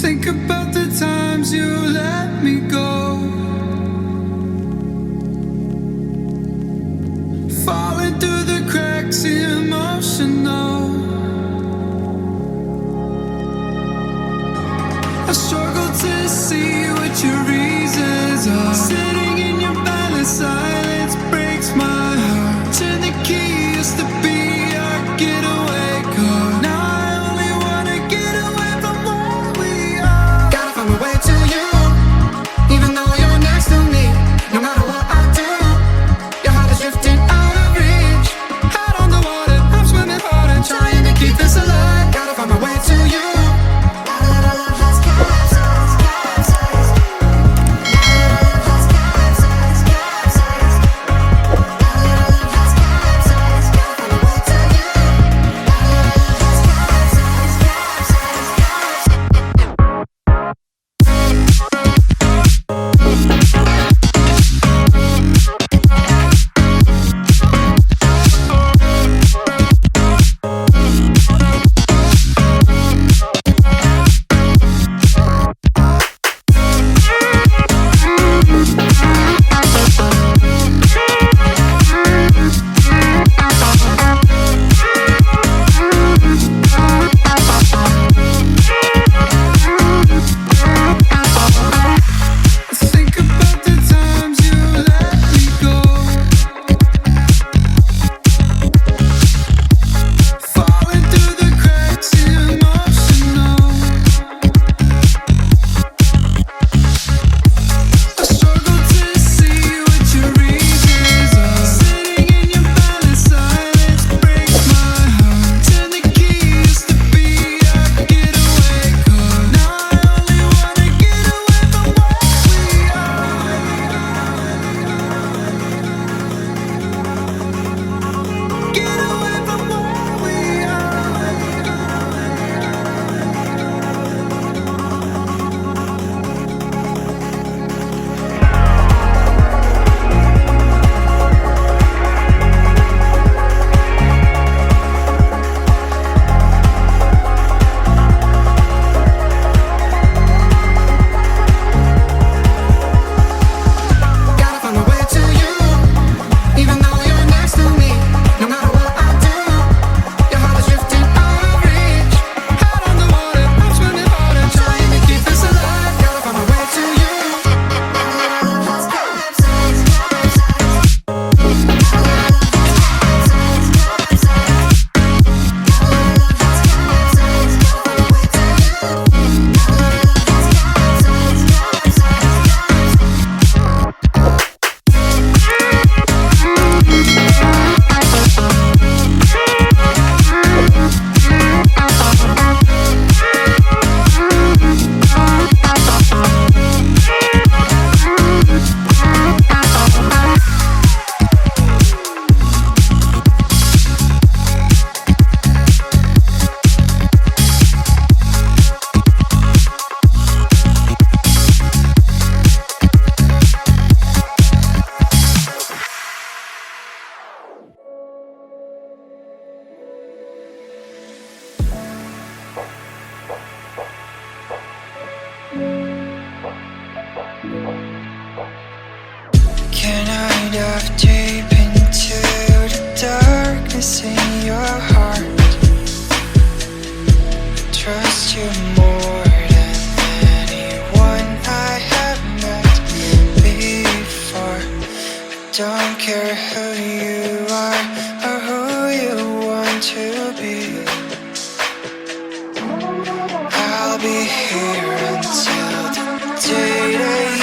Think about the times you let me go, falling through the cracks, emotional. I struggle to see what your reasons are. Sitting in your balance, silence breaks my heart. Turn the key, used to be our getaway car. Now I only wanna get away from where we are. Gotta find my way to you, even though you're next to me. No matter what I do, your heart is drifting out of reach. Out on the water, I'm swimming hard and trying to keep this alive. Gotta find my way to you. Can I dive deep into the darkness in your heart? Trust you more than anyone I have met before. I don't care who you are or who you want to be. I'll be here until the day that